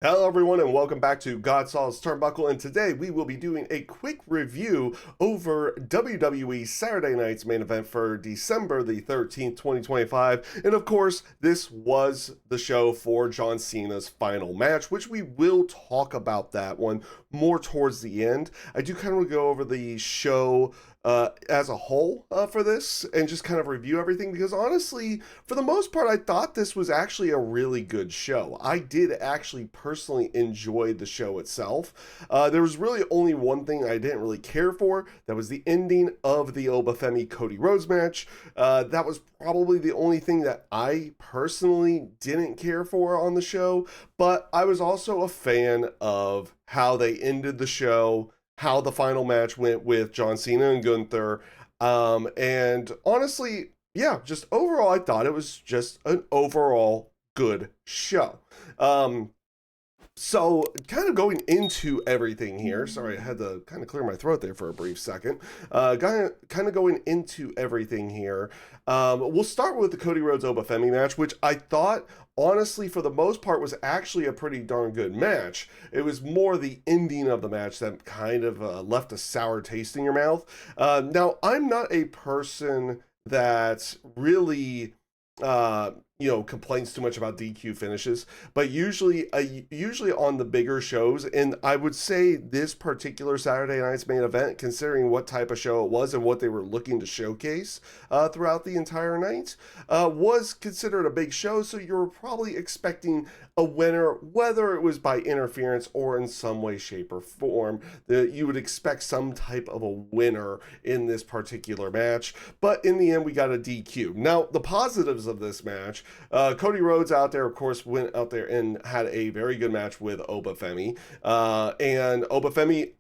Hello everyone and welcome back to GodSaw's Turnbuckle, and today we will be doing a quick review over WWE Saturday Night's main event for December the 13th, 2025. And of course, this was the show for John Cena's final match, which we will talk about that one more towards the end. I do kind of go over the show as a whole for this and just kind of review everything because honestly, for the most part, I thought this was actually a really good show. I did actually personally enjoy the show itself. There was really only one thing I didn't really care for. That was the ending of the Femi Cody Rhodes match. That was probably the only thing that I personally didn't care for on the show, but I was also a fan of how they ended the show, how the final match went with John Cena and Gunther. And honestly, yeah, just overall, I thought it was just an overall good show. So kind of going into everything here, sorry, I had to kind of clear my throat there for a brief second. Kind of going into everything here. We'll start with the Cody Rhodes Femi match, which I thought, honestly, for the most part, was actually a pretty darn good match. It was more the ending of the match that kind of left a sour taste in your mouth. Now, I'm not a person that really complains too much about DQ finishes, but usually on the bigger shows, and I would say this particular Saturday night's main event, considering what type of show it was and what they were looking to showcase throughout the entire night, was considered a big show, so you were probably expecting a winner, whether it was by interference or in some way, shape, or form. That you would expect some type of a winner in this particular match, but in the end, we got a DQ. Now, the positives of this match, Cody Rhodes out there, of course, went out there and had a very good match with Femi. And Femi,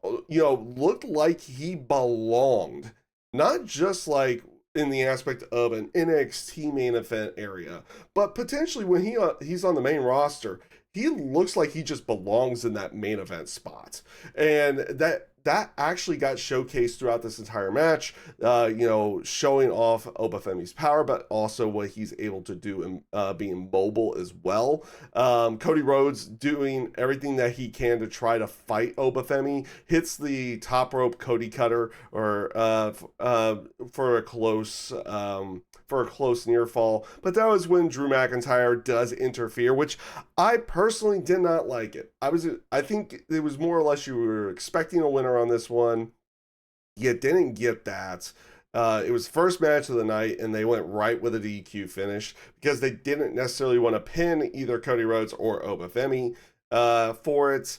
looked like he belonged, not just like in the aspect of an NXT main event area, but potentially when he's on the main roster, he looks like he just belongs in that main event spot. And that actually got showcased throughout this entire match, showing off Femi's power, but also what he's able to do and being mobile as well. Cody Rhodes doing everything that he can to try to fight Femi, hits the top rope Cody cutter or for a close near fall, but that was when Drew McIntyre does interfere, which I personally did not like it. I think it was more or less you were expecting a winner on this one. You didn't get that. It was first match of the night, and they went right with a DQ finish because they didn't necessarily want to pin either Cody Rhodes or Femi for it.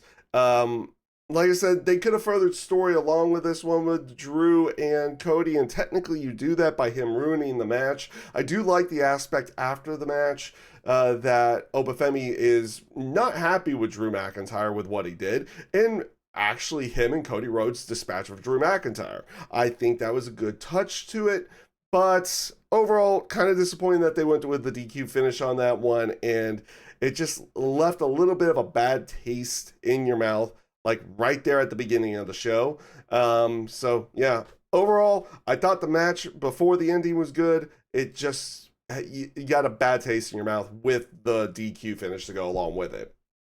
Like I said, they could have furthered story along with this one with Drew and Cody, and technically you do that by him ruining the match. I do like the aspect after the match that Femi is not happy with Drew McIntyre with what he did, and actually him and Cody Rhodes' dispatch of Drew McIntyre. I think that was a good touch to it, but overall, kind of disappointing that they went with the DQ finish on that one, and it just left a little bit of a bad taste in your mouth, like right there at the beginning of the show. So yeah, overall, I thought the match before the ending was good. It just, you got a bad taste in your mouth with the DQ finish to go along with it.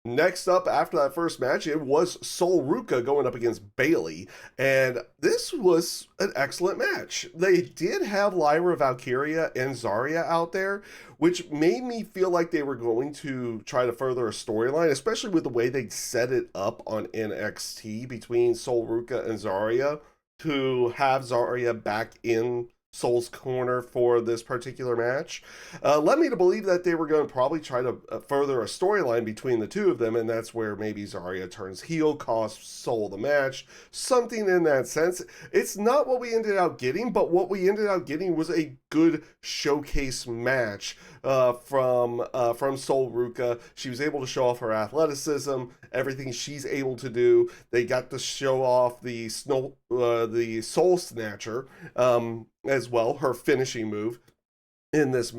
Next up, after that first match, it was Ruca going up against Bayley, and this was an excellent match. They did have Lyra Valkyria and Zarya out there, which made me feel like they were going to try to further a storyline, especially with the way they set it up on NXT between Ruca and Zarya, to have Zarya back in Soul's corner for this particular match. Led me to believe that they were going to probably try to further a storyline between the two of them, and that's where maybe Zarya turns heel, costs Soul the match, something in that sense. It's not what we ended up getting, but what we ended up getting was a good showcase match from Soul Ruca. She was able to show off her athleticism, everything she's able to do. They got to show off the Soul Snatcher as well, her finishing move in this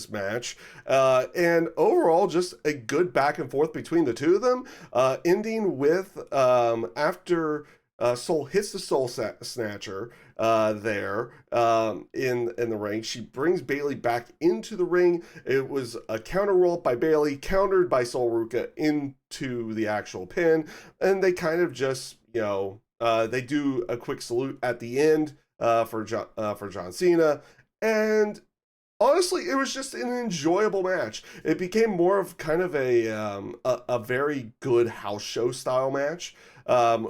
match, and overall just a good back and forth between the two of them, ending with after Soul hits the Snatcher there in the ring. She brings Bayley back into the ring. It was a counter roll up by Bayley, countered by Soul Ruca into the actual pin, and they kind of just, they do a quick salute at the end for John Cena, and honestly, it was just an enjoyable match. It became more of kind of a very good house show style match,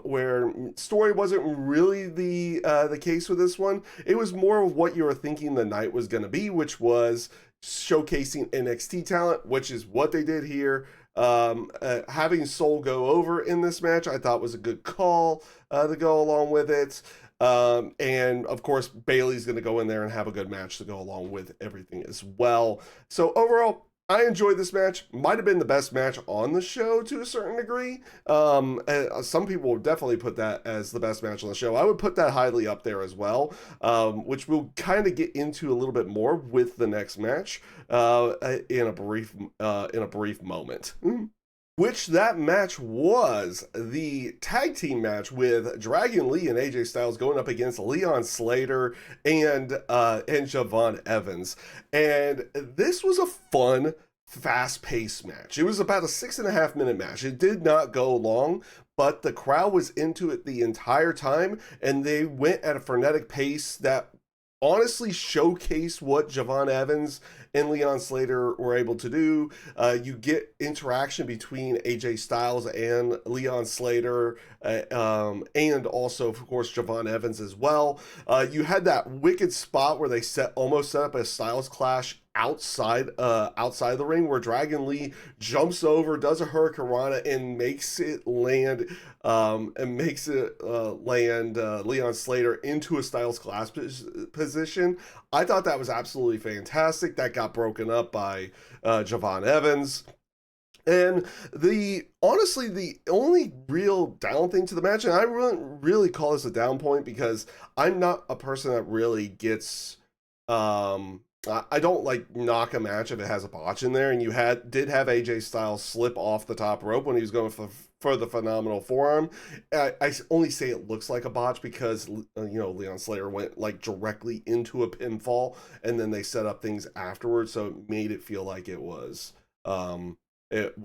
where story wasn't really the case with this one. It was more of what you were thinking the night was going to be, which was showcasing NXT talent, which is what they did here. Having Soul go over in this match, I thought was a good call to go along with it. And of course, Bayley's going to go in there and have a good match to go along with everything as well. So overall, I enjoyed this match. Might have been the best match on the show to a certain degree. Some people would definitely put that as the best match on the show. I would put that highly up there as well, which we'll kind of get into a little bit more with the next match in a brief moment. Which that match was the tag team match with Dragon Lee and AJ Styles going up against Leon Slater and Javon Evans. And this was a fun, fast-paced match. It was about a 6.5 minute match. It did not go long, but the crowd was into it the entire time, and they went at a frenetic pace that honestly showcased what Javon Evans and Leon Slater were able to do. You get interaction between AJ Styles and Leon Slater, and also, of course, Javon Evans as well. You had that wicked spot where they almost set up a Styles clash outside the ring, where Dragon Lee jumps over, does a hurricanrana, and makes it land Leon Slater into a Styles clash position. I thought that was absolutely fantastic. That got broken up by Javon Evans. And honestly, the only real down thing to the match, and I wouldn't really call this a down point because I'm not a person that really gets, I don't like knock a match if it has a botch in there, and you did have AJ Styles slip off the top rope when he was going for the phenomenal forearm. I only say it looks like a botch because Leon Slater went like directly into a pinfall, and then they set up things afterwards, so it made it feel like it was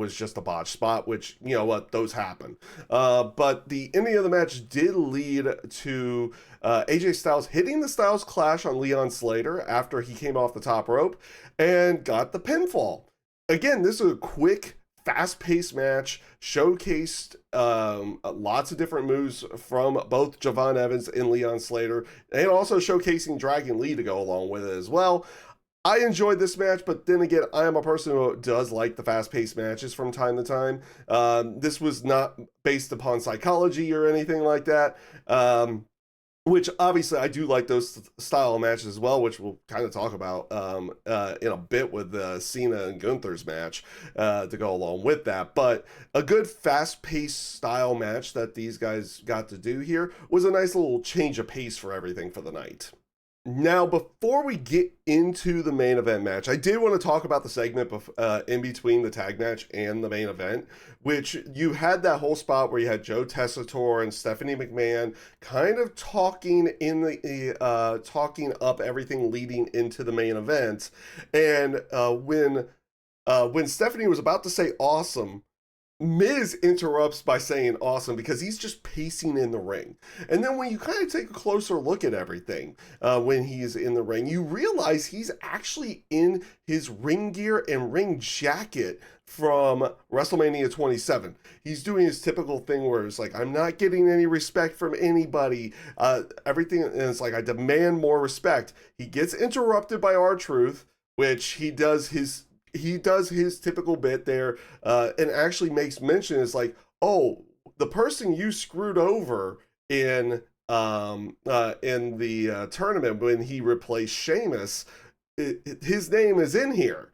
just a botch spot, which, you know what, those happen. But the ending of the match did lead to AJ Styles hitting the Styles Clash on Leon Slater after he came off the top rope and got the pinfall. Again, this is a quick, fast-paced match, showcased lots of different moves from both Javon Evans and Leon Slater, and also showcasing Dragon Lee to go along with it as well. I enjoyed this match, but then again, I am a person who does like the fast-paced matches from time to time. This was not based upon psychology or anything like that, which obviously I do like those style of matches as well, which we'll kind of talk about in a bit with the Cena and Gunther's match to go along with that. But a good fast-paced style match that these guys got to do here was a nice little change of pace for everything for the night. Now, before we get into the main event match, I did want to talk about the segment in between the tag match and the main event, which you had that whole spot where you had Joe Tessitore and Stephanie McMahon kind of talking talking up everything leading into the main event. And when Stephanie was about to say awesome, Miz interrupts by saying awesome because he's just pacing in the ring. And then when you kind of take a closer look at everything when he's in the ring, you realize he's actually in his ring gear and ring jacket from WrestleMania 27. He's doing his typical thing where it's like, I'm not getting any respect from anybody. Everything, and it's like, I demand more respect. He gets interrupted by R-Truth, which he does his typical bit there, and actually makes mention. It's like, oh, the person you screwed over in the tournament when he replaced Sheamus, his name is in here.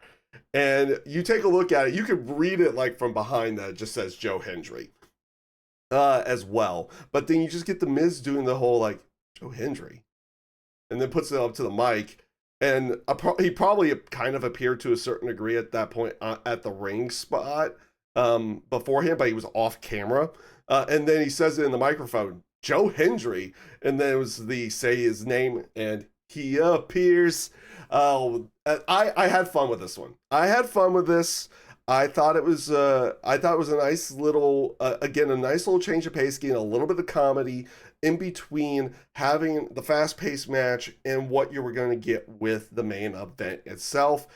And you take a look at it, you could read it like from behind that it just says Joe Hendry as well. But then you just get the Miz doing the whole like, Joe Hendry, and then puts it up to the mic. And he probably kind of appeared to a certain degree at that point at the ring spot beforehand, but he was off camera. And then he says it in the microphone, Joe Hendry, and then it was the say his name and he appears. I had fun with this one. I had fun with this. I thought it was a nice little again, a nice little change of pace, getting a little bit of comedy in between having the fast-paced match and what you were going to get with the main event itself.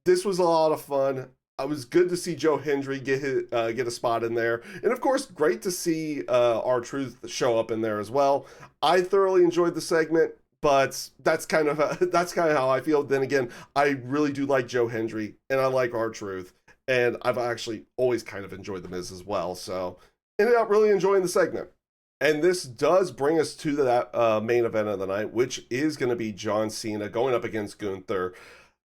This was a lot of fun. It was good to see Joe Hendry get a spot in there, and of course, great to see R-Truth show up in there as well. I thoroughly enjoyed the segment, but that's kind of how I feel. Then again, I really do like Joe Hendry, and I like R-Truth, and I've actually always kind of enjoyed The Miz as well. So ended up really enjoying the segment. And this does bring us to that main event of the night, which is going to be John Cena going up against Gunther.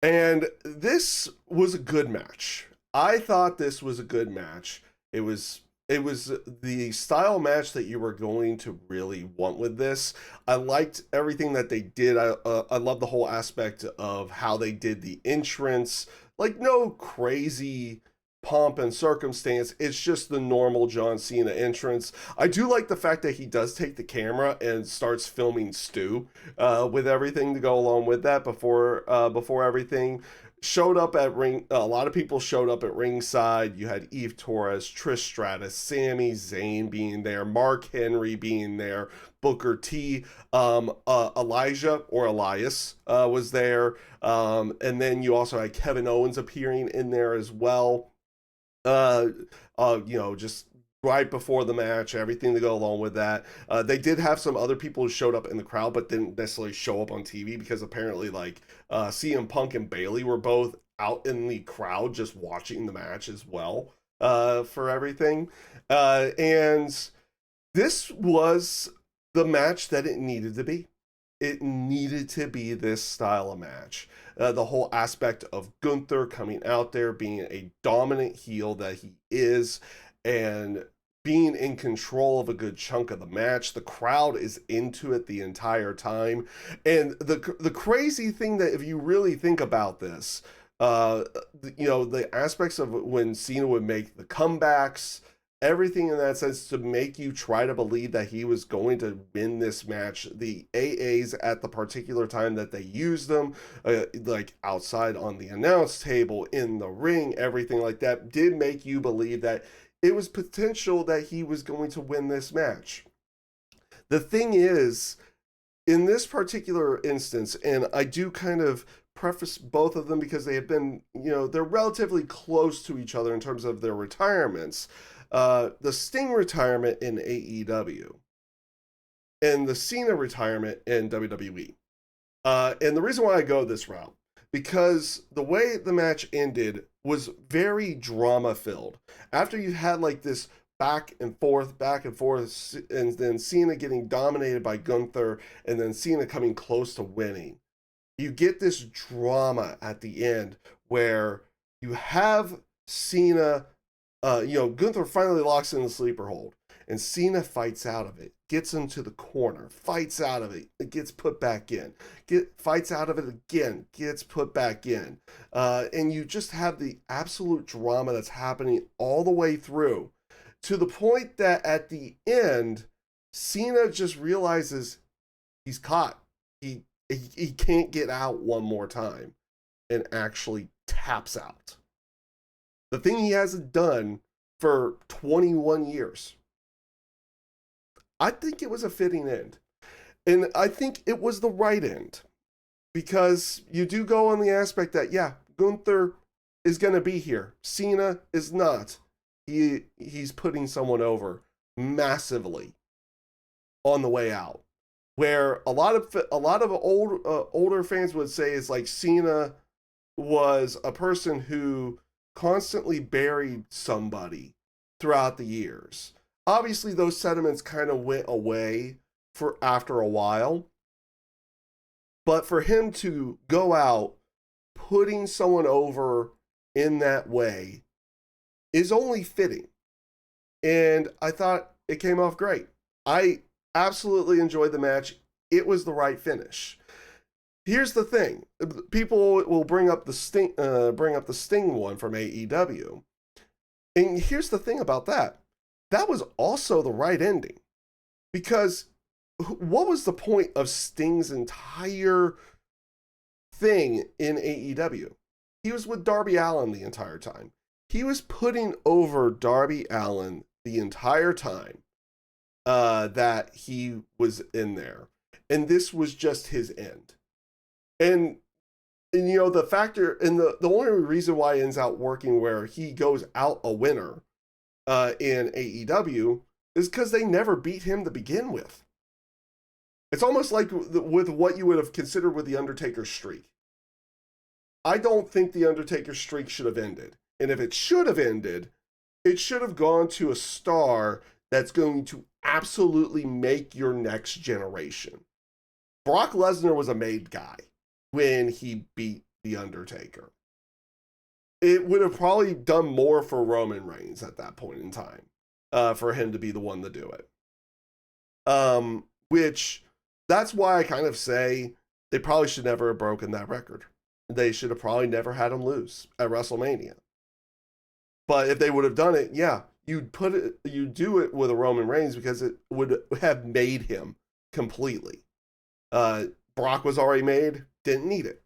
And this was a good match. I thought this was a good match. It was the style match that you were going to really want with this. I liked everything that they did. I love the whole aspect of how they did the entrance. Like, no crazy pomp and circumstance. It's just the normal John Cena entrance. I do like the fact that he does take the camera and starts filming Stu with everything to go along with that before everything showed up at ring. A lot of people showed up at ringside. You had Eve Torres, Trish Stratus, Sami Zayn being there, Mark Henry being there, Booker T, Elijah or Elias was there, and then you also had Kevin Owens appearing in there as well. Just right before the match, everything to go along with that. They did have some other people who showed up in the crowd, but didn't necessarily show up on TV because apparently, like, CM Punk and Bayley were both out in the crowd just watching the match as well for everything. And this was the match that it needed to be. It needed to be this style of match. The whole aspect of Gunther coming out there, being a dominant heel that he is, and being in control of a good chunk of the match. The crowd is into it the entire time. And the crazy thing that, if you really think about this, the aspects of when Cena would make the comebacks, everything in that sense to make you try to believe that he was going to win this match. The AAs at the particular time that they used them, like outside on the announce table, in the ring, everything like that, did make you believe that it was potential that he was going to win this match. The thing is, in this particular instance, and I do kind of preface both of them because they have been, they're relatively close to each other in terms of their retirements. The Sting retirement in AEW and the Cena retirement in WWE. And the reason why I go this route, because the way the match ended was very drama filled. After you had like this back and forth, and then Cena getting dominated by Gunther, and then Cena coming close to winning, you get this drama at the end where you have Cena. Gunther finally locks in the sleeper hold, and Cena fights out of it, gets him to the corner, fights out of it, gets put back in, fights out of it again, gets put back in. And you just have the absolute drama that's happening all the way through, to the point that at the end, Cena just realizes he's caught. He can't get out one more time, and actually taps out. The thing he hasn't done for 21 years. I think it was a fitting end. And I think it was the right end. Because you do go on the aspect that, yeah, Gunther is going to be here. Cena is not. He's putting someone over massively on the way out. Where a lot of older fans would say is like Cena was a person who constantly buried somebody throughout the years. Obviously, those sentiments kind of went away for after a while. But for him to go out putting someone over in that way is only fitting. And I thought it came off great. I absolutely enjoyed the match. It was the right finish. Here's the thing: people will bring up the Sting one from AEW, and here's the thing about that: that was also the right ending. Because what was the point of Sting's entire thing in AEW? He was with Darby Allin the entire time. He was putting over Darby Allin the entire time that he was in there. And this was just his end. And you know, the factor, and the only reason why it ends out working where he goes out a winner in AEW is because they never beat him to begin with. It's almost like with what you would have considered with the Undertaker streak. I don't think the Undertaker streak should have ended. And if it should have ended, it should have gone to a star that's going to absolutely make your next generation. Brock Lesnar was a made guy when he beat the Undertaker. It would have probably done more for Roman Reigns at that point in time for him to be the one to do it. Which, that's why I kind of say they probably should never have broken that record. They should have probably never had him lose at WrestleMania. But if they would have done it, yeah, you do it with a Roman Reigns because it would have made him completely. Brock was already made, didn't need it.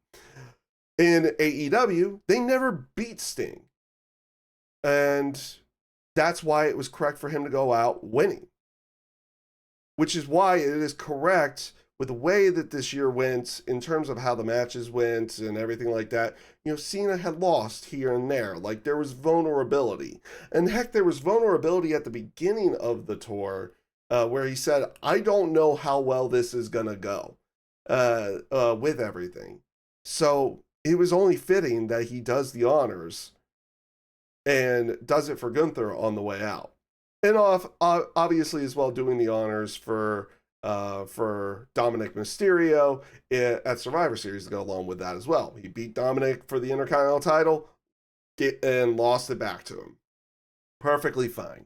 In AEW, they never beat Sting. And that's why it was correct for him to go out winning. Which is why it is correct with the way that this year went in terms of how the matches went and everything like that. You know, Cena had lost here and there. Like, there was vulnerability. And heck, there was vulnerability at the beginning of the tour where he said, I don't know how well this is going to go with everything. So it was only fitting that he does the honors and does it for Gunther on the way out. And obviously as well doing the honors for Dominic Mysterio at Survivor Series to go along with that as well. He beat Dominic for the Intercontinental title and lost it back to him. Perfectly fine.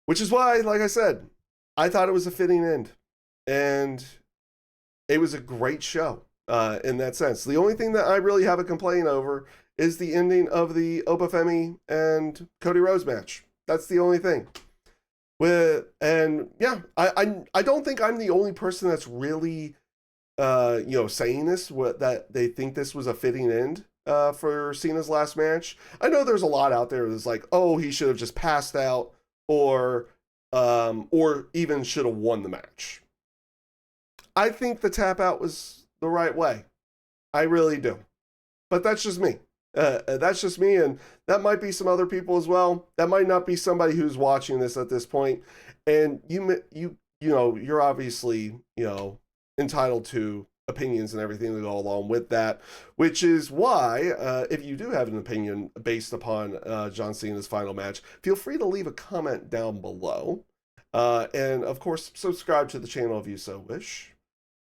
Which is why, like I said, I thought it was a fitting end. And it was a great show in that sense. The only thing that I really have a complaint over is the ending of the Oba Femi and Cody Rhodes match. That's the only thing. I don't think I'm the only person that's really, saying this, that they think this was a fitting end for Cena's last match. I know there's a lot out there that's like, oh, he should have just passed out or even should have won the match. I think the tap out was the right way. I really do. But that's just me. That's just me, and that might be some other people as well. That might not be somebody who's watching this at this point. And you're obviously, entitled to opinions and everything that go along with that, which is why if you do have an opinion based upon John Cena's final match, feel free to leave a comment down below. And of course, subscribe to the channel if you so wish.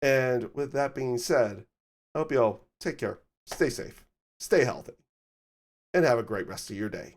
And with that being said, I hope you all take care, stay safe, stay healthy, and have a great rest of your day.